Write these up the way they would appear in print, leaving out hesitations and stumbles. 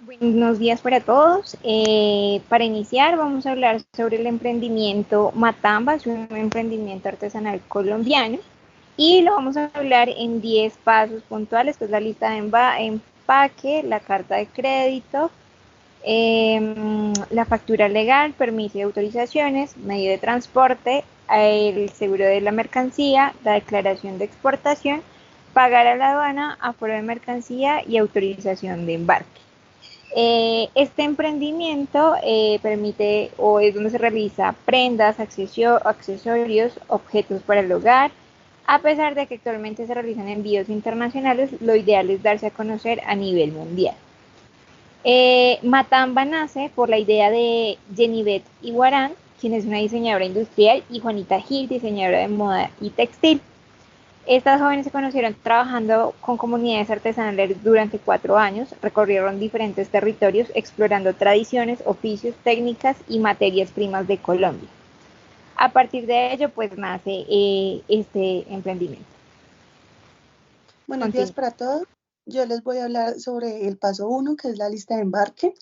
Buenos días para todos. Para iniciar vamos a hablar sobre el emprendimiento Matamba, es un emprendimiento artesanal colombiano y lo vamos a hablar en 10 pasos puntuales, que es la lista de empaque, la carta de crédito, la factura legal, permiso y autorizaciones, medio de transporte, el seguro de la mercancía, la declaración de exportación, pagar a la aduana, aforo de mercancía y autorización de embarque. Este emprendimiento permite o es donde se realiza prendas, accesorios, objetos para el hogar. A pesar de que actualmente se realizan envíos internacionales, lo ideal es darse a conocer a nivel mundial. Matamba nace por la idea de Jenibet Iguarán, quien es una diseñadora industrial, y Juanita Gil, diseñadora de moda y textil. Estas jóvenes se conocieron trabajando con comunidades artesanales durante 4 años, recorrieron diferentes territorios explorando tradiciones, oficios, técnicas y materias primas de Colombia. A partir de ello, pues nace este emprendimiento. Buenos días Continúo. para todos. Yo les voy a hablar sobre el paso 1, que es la lista de embarque.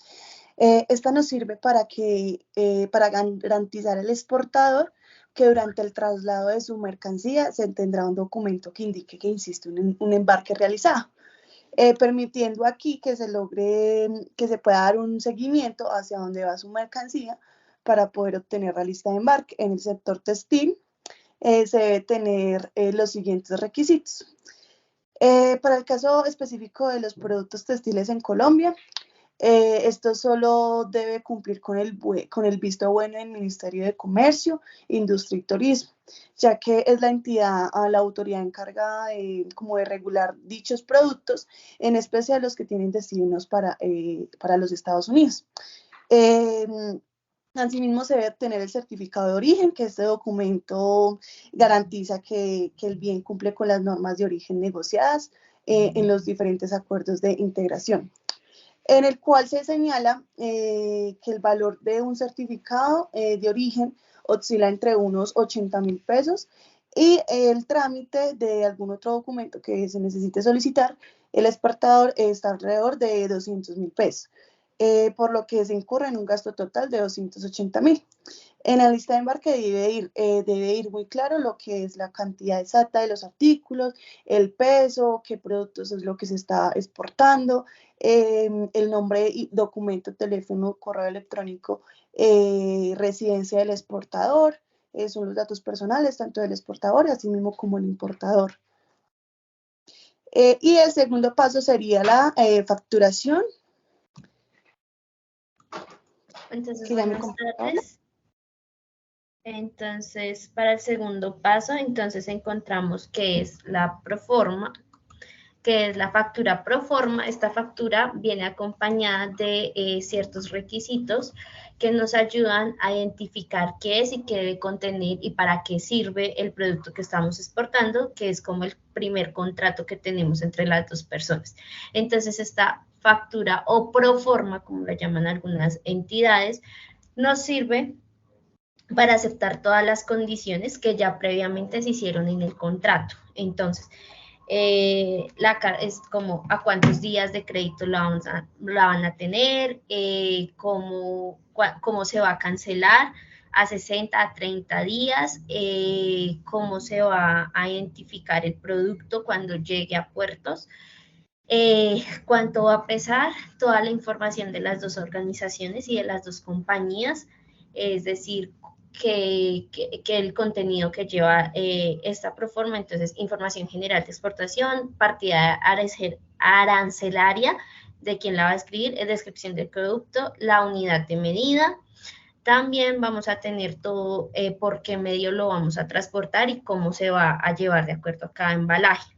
Esta nos sirve para garantizar al exportador que durante el traslado de su mercancía se tendrá un documento que indique que existe un embarque realizado, permitiendo aquí que se pueda dar un seguimiento hacia dónde va su mercancía para poder obtener la lista de embarque. En el sector textil se debe tener los siguientes requisitos. Para el caso específico de los productos textiles en Colombia, esto solo debe cumplir con el visto bueno del Ministerio de Comercio, Industria y Turismo, ya que es la entidad, la autoridad encargada como de regular dichos productos, en especial los que tienen destinos para los Estados Unidos. Asimismo, se debe obtener el certificado de origen, que este documento garantiza que el bien cumple con las normas de origen negociadas en los diferentes acuerdos de integración, en el cual se señala que el valor de un certificado de origen oscila entre unos 80.000 pesos y el trámite de algún otro documento que se necesite solicitar, el exportador está alrededor de 200.000 pesos. Por lo que se incurre en un gasto total de 280.000. En la lista de embarque debe ir muy claro lo que es la cantidad exacta de los artículos, el peso, qué productos es lo que se está exportando, el nombre, documento, teléfono, correo electrónico, residencia del exportador, son los datos personales tanto del exportador así mismo como el importador. Y el segundo paso sería la facturación. Entonces, buenas tardes. Entonces, para el segundo paso, entonces encontramos que es la proforma, que es la factura proforma. Esta factura viene acompañada de ciertos requisitos que nos ayudan a identificar qué es y qué debe contener y para qué sirve el producto que estamos exportando, que es como el primer contrato que tenemos entre las dos personas. Entonces, esta factura o proforma, como la llaman algunas entidades, nos sirve para aceptar todas las condiciones que ya previamente se hicieron en el contrato. Entonces, es como a cuántos días de crédito la van a tener, cómo se va a cancelar, a 60, a 30 días, cómo se va a identificar el producto cuando llegue a puertos, cuánto va a pesar, toda la información de las dos organizaciones y de las dos compañías, es decir, que el contenido que lleva esta proforma, entonces información general de exportación, partida arancelaria de quién la va a escribir, descripción del producto, la unidad de medida. También vamos a tener todo por qué medio lo vamos a transportar y cómo se va a llevar de acuerdo a cada embalaje.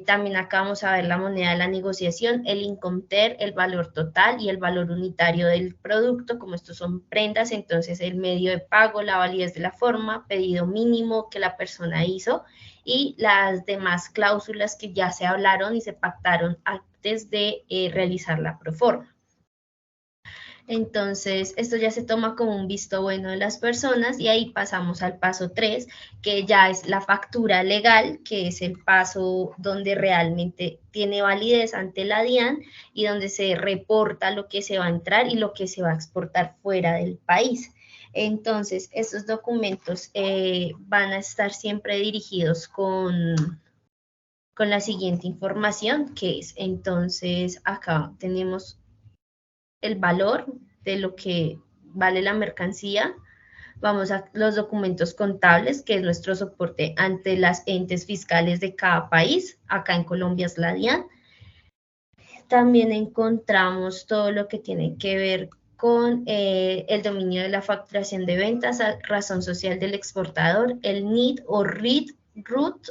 También acá vamos a ver la moneda de la negociación, el Incoterm, el valor total y el valor unitario del producto. Como estos son prendas, entonces el medio de pago, la validez de la forma, pedido mínimo que la persona hizo y las demás cláusulas que ya se hablaron y se pactaron antes de realizar la proforma. Entonces, esto ya se toma como un visto bueno de las personas y ahí pasamos al paso 3, que ya es la factura legal, que es el paso donde realmente tiene validez ante la DIAN y donde se reporta lo que se va a entrar y lo que se va a exportar fuera del país. Entonces, estos documentos van a estar siempre dirigidos con la siguiente información, que es, entonces, acá tenemos el valor de lo que vale la mercancía. Vamos a los documentos contables, que es nuestro soporte ante las entes fiscales de cada país. Acá en Colombia es la DIAN. También encontramos todo lo que tiene que ver con el dominio de la facturación de ventas, razón social del exportador, el NID o RID, RUT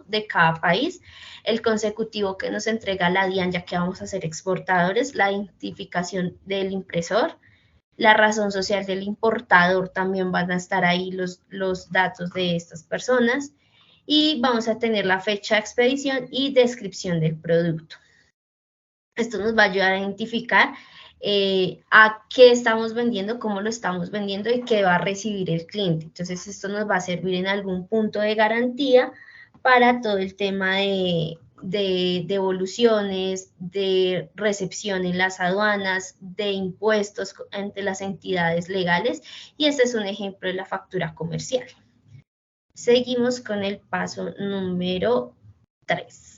de cada país, el consecutivo que nos entrega la DIAN, ya que vamos a ser exportadores, la identificación del impresor, la razón social del importador, también van a estar ahí los datos de estas personas, y vamos a tener la fecha de expedición y descripción del producto. Esto nos va a ayudar a identificar a qué estamos vendiendo, cómo lo estamos vendiendo y qué va a recibir el cliente. Entonces, esto nos va a servir en algún punto de garantía para todo el tema de devoluciones, de recepción en las aduanas, de impuestos ante las entidades legales, y este es un ejemplo de la factura comercial. Seguimos con el paso número 3.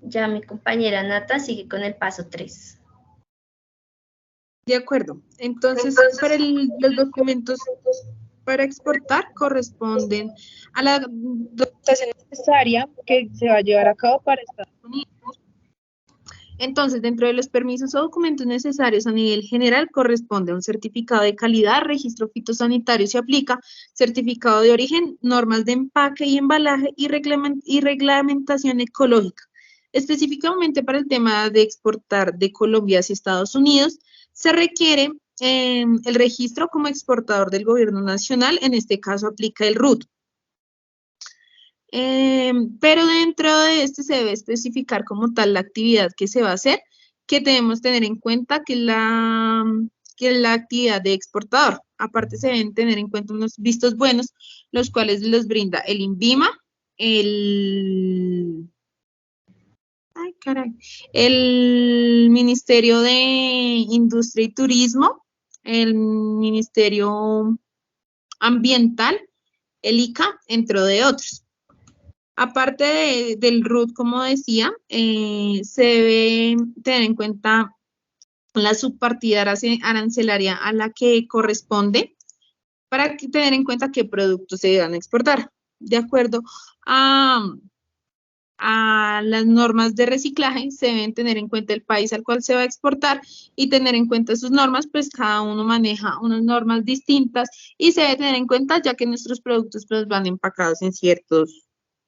Ya mi compañera Nata sigue con el paso 3. De acuerdo. Entonces, los documentos para exportar corresponden a la documentación necesaria que se va a llevar a cabo para Estados Unidos. Entonces, dentro de los permisos o documentos necesarios a nivel general, corresponde a un certificado de calidad, registro fitosanitario si aplica, certificado de origen, normas de empaque y embalaje y reglamentación ecológica. Específicamente para el tema de exportar de Colombia hacia Estados Unidos, se requiere el registro como exportador del gobierno nacional, en este caso aplica el RUT. Pero dentro de este se debe especificar como tal la actividad que se va a hacer, que debemos tener en cuenta que la actividad de exportador. Aparte se deben tener en cuenta unos vistos buenos, los cuales los brinda el INVIMA, el Ministerio de Industria y Turismo, el Ministerio Ambiental, el ICA, entre otros. Aparte del RUT, como decía, se debe tener en cuenta la subpartida arancelaria a la que corresponde para tener en cuenta qué productos se van a exportar. De acuerdo a las normas de reciclaje, se deben tener en cuenta el país al cual se va a exportar y tener en cuenta sus normas, pues cada uno maneja unas normas distintas y se debe tener en cuenta ya que nuestros productos pues, van empacados en ciertos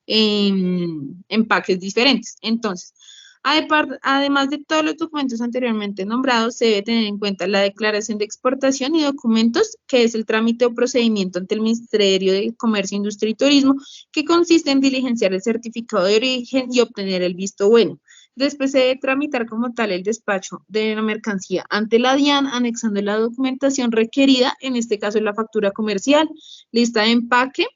empaques diferentes. Entonces, además de todos los documentos anteriormente nombrados, se debe tener en cuenta la declaración de exportación y documentos, que es el trámite o procedimiento ante el Ministerio de Comercio, Industria y Turismo, que consiste en diligenciar el certificado de origen y obtener el visto bueno. Después se debe tramitar como tal el despacho de la mercancía ante la DIAN, anexando la documentación requerida, en este caso la factura comercial, lista de empaque,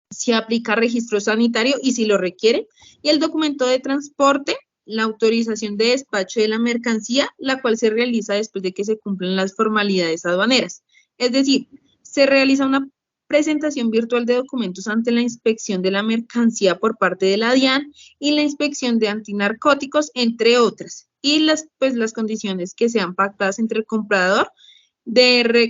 si aplica registro sanitario y si lo requiere, y el documento de transporte, la autorización de despacho de la mercancía, la cual se realiza después de que se cumplen las formalidades aduaneras. Es decir, se realiza una presentación virtual de documentos ante la inspección de la mercancía por parte de la DIAN y la inspección de antinarcóticos, entre otras, y las condiciones que sean pactadas entre el comprador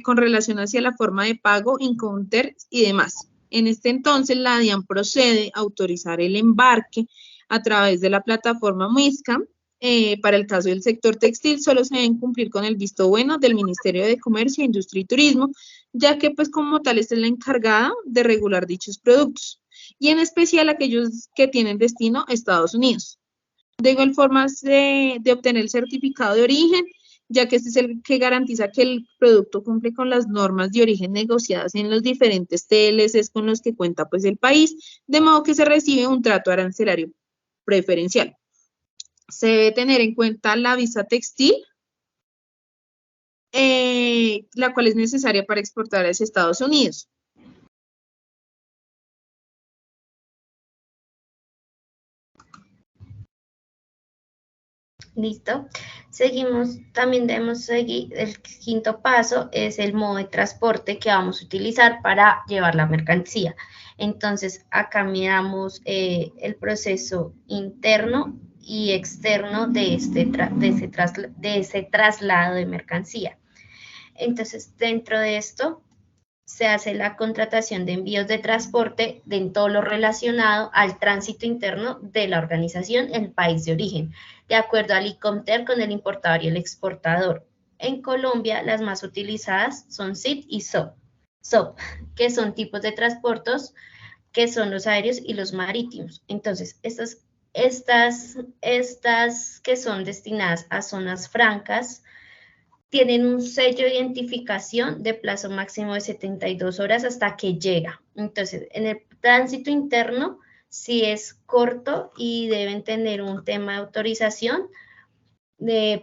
con relación hacia la forma de pago, Incounter y demás. En este entonces, la DIAN procede a autorizar el embarque a través de la plataforma MISCA. Para el caso del sector textil, solo se deben cumplir con el visto bueno del Ministerio de Comercio, Industria y Turismo, ya que pues como tal esta es la encargada de regular dichos productos, y en especial aquellos que tienen destino a Estados Unidos. De igual forma, de obtener el certificado de origen, ya que este es el que garantiza que el producto cumple con las normas de origen negociadas en los diferentes TLCs con los que cuenta pues el país, de modo que se recibe un trato arancelario preferencial. Se debe tener en cuenta la visa textil, la cual es necesaria para exportar hacia Estados Unidos. Listo. Seguimos, también debemos seguir, el quinto paso es el modo de transporte que vamos a utilizar para llevar la mercancía. Entonces, acá miramos el proceso interno y externo de ese traslado de mercancía. Entonces, dentro de esto, se hace la contratación de envíos de transporte en todo lo relacionado al tránsito interno de la organización en el país de origen, de acuerdo al ICOMTER con el importador y el exportador. En Colombia, las más utilizadas son SIT y SOP, que son tipos de transportes que son los aéreos y los marítimos. Entonces, estas que son destinadas a zonas francas, tienen un sello de identificación de plazo máximo de 72 horas hasta que llega. Entonces, en el tránsito interno, sí es corto y deben tener un tema de autorización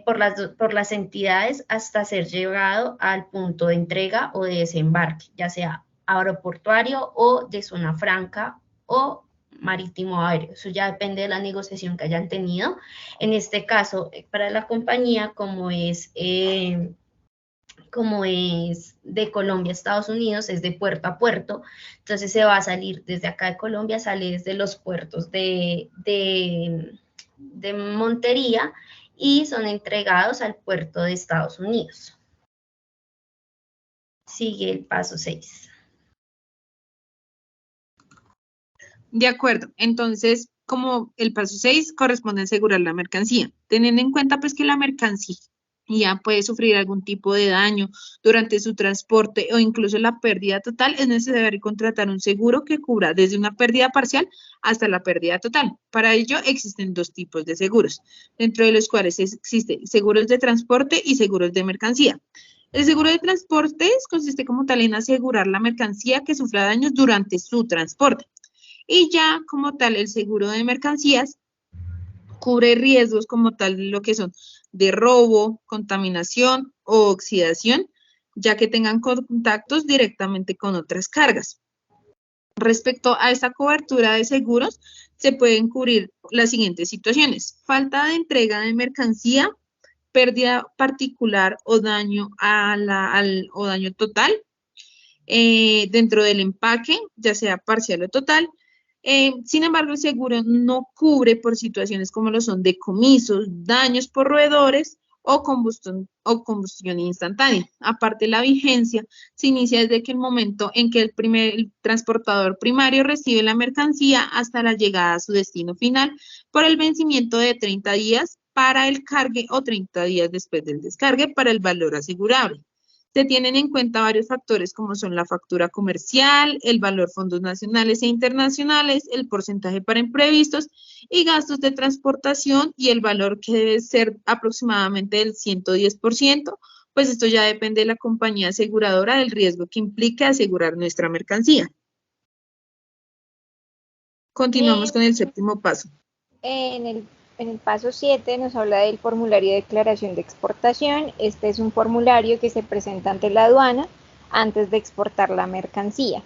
por las entidades hasta ser llegado al punto de entrega o de desembarque, ya sea aeroportuario o de zona franca o marítimo aéreo. Eso ya depende de la negociación que hayan tenido. En este caso, para la compañía, como es de Colombia a Estados Unidos, es de puerto a puerto, entonces se va a salir desde acá de Colombia, sale desde los puertos de Montería y son entregados al puerto de Estados Unidos. Sigue el paso 6. De acuerdo, entonces, como el paso 6 corresponde a asegurar la mercancía, teniendo en cuenta pues que la mercancía puede sufrir algún tipo de daño durante su transporte o incluso la pérdida total, es necesario contratar un seguro que cubra desde una pérdida parcial hasta la pérdida total. Para ello existen dos tipos de seguros, dentro de los cuales existen seguros de transporte y seguros de mercancía. El seguro de transporte consiste como tal en asegurar la mercancía que sufra daños durante su transporte. Y ya como tal el seguro de mercancías cubre riesgos como tal lo que son de robo, contaminación o oxidación, ya que tengan contactos directamente con otras cargas. Respecto a esta cobertura de seguros, se pueden cubrir las siguientes situaciones: falta de entrega de mercancía, pérdida particular o daño o daño total dentro del empaque, ya sea parcial o total. Sin embargo, el seguro no cubre por situaciones como lo son decomisos, daños por roedores o combustión instantánea. Aparte, la vigencia se inicia desde que el momento en que el transportador primario recibe la mercancía hasta la llegada a su destino final, por el vencimiento de 30 días para el cargue o 30 días después del descargue para el valor asegurable. Se tienen en cuenta varios factores como son la factura comercial, el valor fondos nacionales e internacionales, el porcentaje para imprevistos y gastos de transportación y el valor que debe ser aproximadamente del 110%, pues esto ya depende de la compañía aseguradora del riesgo que implique asegurar nuestra mercancía. Continuamos con el séptimo paso. En el paso 7 nos habla del formulario de declaración de exportación. Este es un formulario que se presenta ante la aduana antes de exportar la mercancía.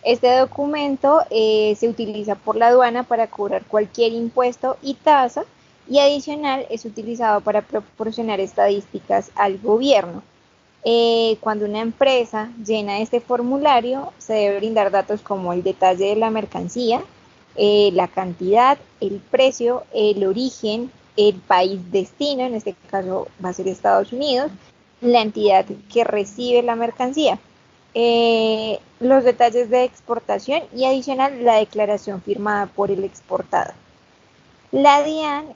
Este documento se utiliza por la aduana para cobrar cualquier impuesto y tasa, y adicional es utilizado para proporcionar estadísticas al gobierno. Cuando una empresa llena este formulario, se debe brindar datos como el detalle de la mercancía, la cantidad, el precio, el origen, el país destino, en este caso va a ser Estados Unidos, la entidad que recibe la mercancía, los detalles de exportación y adicional la declaración firmada por el exportador. La DIAN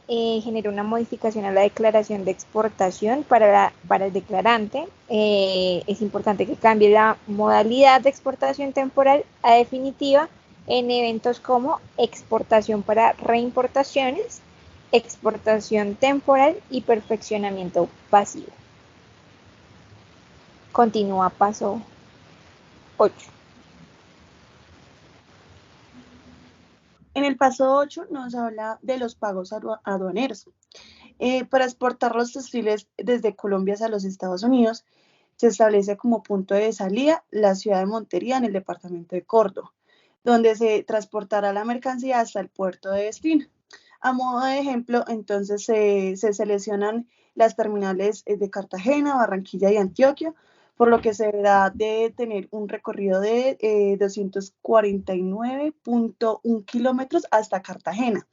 generó una modificación a la declaración de exportación para el declarante. Es importante que cambie la modalidad de exportación temporal a definitiva en eventos como exportación para reimportaciones, exportación temporal y perfeccionamiento pasivo. Continúa paso 8. En el paso 8 nos habla de los pagos aduaneros. Para exportar los textiles desde Colombia hacia los Estados Unidos, se establece como punto de salida la ciudad de Montería en el departamento de Córdoba, donde se transportará la mercancía hasta el puerto de destino. A modo de ejemplo, entonces se seleccionan las terminales de Cartagena, Barranquilla y Antioquia, por lo que se deberá de tener un recorrido de 249.1 kilómetros hasta Cartagena,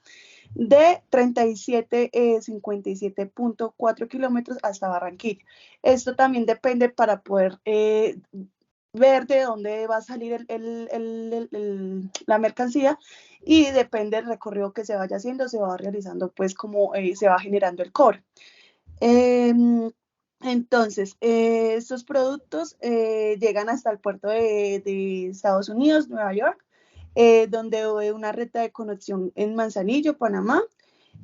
de 57.4 kilómetros hasta Barranquilla. Esto también depende para poder ver de dónde va a salir la mercancía, y depende del recorrido que se vaya haciendo, se va realizando pues como se va generando el cobro. Entonces, estos productos llegan hasta el puerto de Estados Unidos, Nueva York, donde hay una red de conexión en Manzanillo, Panamá,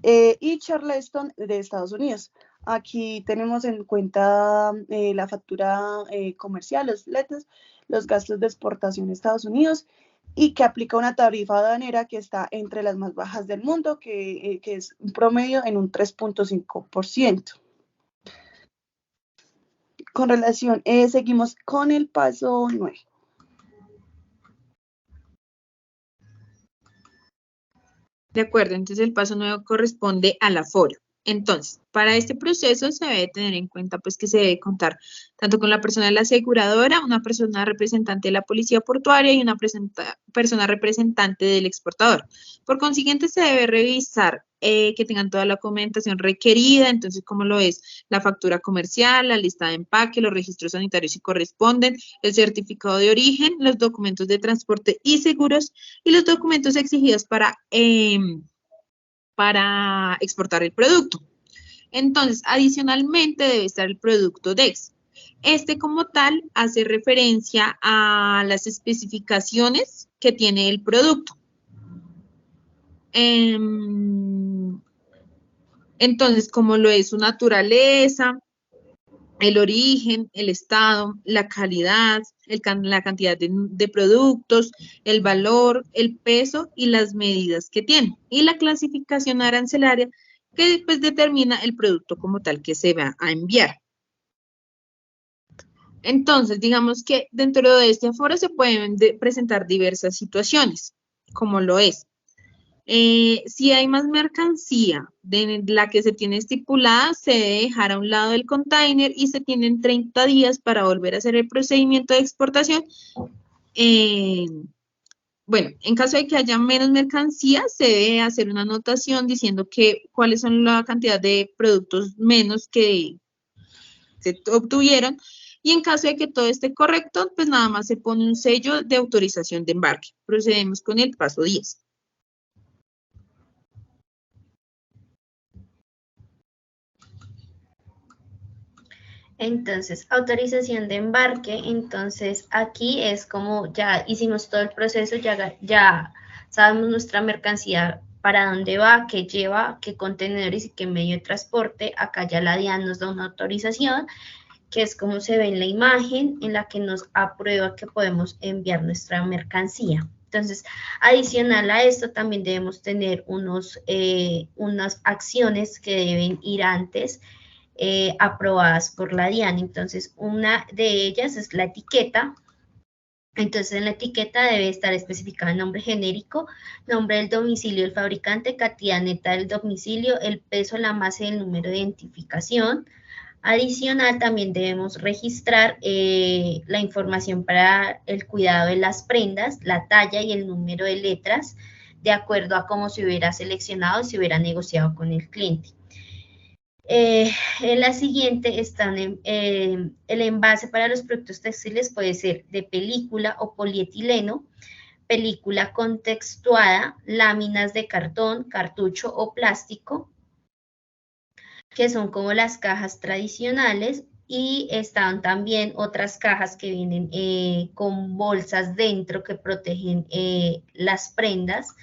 y Charleston de Estados Unidos. Aquí tenemos en cuenta la factura comercial, los fletes, los gastos de exportación a Estados Unidos, y que aplica una tarifa aduanera que está entre las más bajas del mundo, que es un promedio en un 3.5%. Con relación, seguimos con el paso 9. De acuerdo, entonces el paso 9 corresponde al aforo. Entonces, para este proceso se debe tener en cuenta pues que se debe contar tanto con la persona de la aseguradora, una persona representante de la policía portuaria y una persona representante del exportador. Por consiguiente, se debe revisar que tengan toda la documentación requerida, entonces como lo es la factura comercial, la lista de empaque, los registros sanitarios si corresponden, el certificado de origen, los documentos de transporte y seguros y los documentos exigidos para exportar el producto. Entonces, adicionalmente debe estar el producto DEX. Este como tal hace referencia a las especificaciones que tiene el producto. Entonces, como lo es su naturaleza, el origen, el estado, la calidad, la cantidad de productos, el valor, el peso y las medidas que tiene. Y la clasificación arancelaria que pues determina el producto como tal que se va a enviar. Entonces, digamos que dentro de este aforo se pueden presentar diversas situaciones, como lo es. Si hay más mercancía de la que se tiene estipulada, se debe dejar a un lado del container y se tienen 30 días para volver a hacer el procedimiento de exportación. Bueno, en caso de que haya menos mercancía, se debe hacer una anotación diciendo cuáles son la cantidad de productos menos que se obtuvieron. Y en caso de que todo esté correcto, pues nada más se pone un sello de autorización de embarque. Procedemos con el paso 10. Entonces, autorización de embarque, entonces aquí es como ya hicimos todo el proceso, ya sabemos nuestra mercancía para dónde va, qué lleva, qué contenedores y qué medio de transporte. Acá ya la DIAN nos da una autorización, que es como se ve en la imagen, en la que nos aprueba que podemos enviar nuestra mercancía. Entonces, adicional a esto, también debemos tener unas acciones que deben ir antes, aprobadas por la DIAN. Entonces, una de ellas es la etiqueta. Entonces, en la etiqueta debe estar especificado el nombre genérico, nombre del domicilio del fabricante, cantidad neta del domicilio, el peso, la masa y el número de identificación. Adicional, también debemos registrar la información para el cuidado de las prendas, la talla y el número de letras, de acuerdo a cómo se hubiera seleccionado, se hubiera negociado con el cliente. En la siguiente están el envase para los productos textiles, puede ser de película o polietileno, película contextuada, láminas de cartón, cartucho o plástico, que son como las cajas tradicionales, y están también otras cajas que vienen con bolsas dentro que protegen las prendas,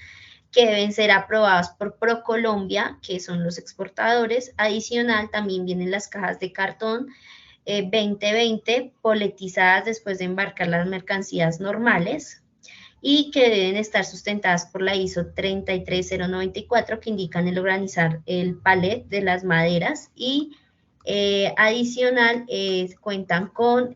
que deben ser aprobadas por ProColombia, que son los exportadores. Adicional, también vienen las cajas de cartón 2020 poletizadas después de embarcar las mercancías normales y que deben estar sustentadas por la ISO 33094 que indican el organizar el palet de las maderas y adicional cuentan con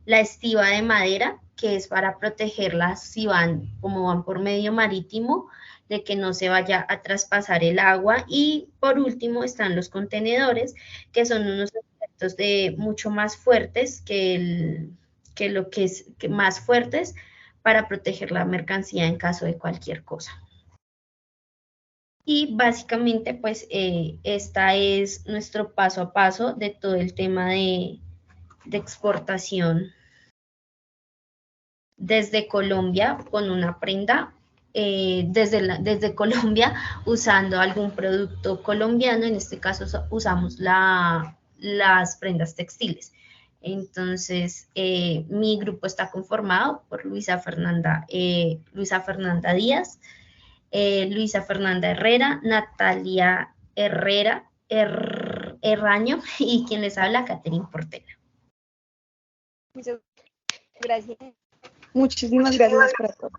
la estiba de madera, que es para protegerlas si van, como van por medio marítimo, de que no se vaya a traspasar el agua. Y por último están los contenedores, que son unos aspectos mucho más fuertes más fuertes para proteger la mercancía en caso de cualquier cosa. Y básicamente, pues, esta es nuestro paso a paso de todo el tema de exportación desde Colombia con una prenda, desde Colombia usando algún producto colombiano, en este caso usamos las prendas textiles. Entonces, mi grupo está conformado por Luisa Fernanda Díaz, Luisa Fernanda Herrera, Natalia Herraño y quien les habla, Catherine Portela. Muchas gracias. Muchísimas gracias para todo.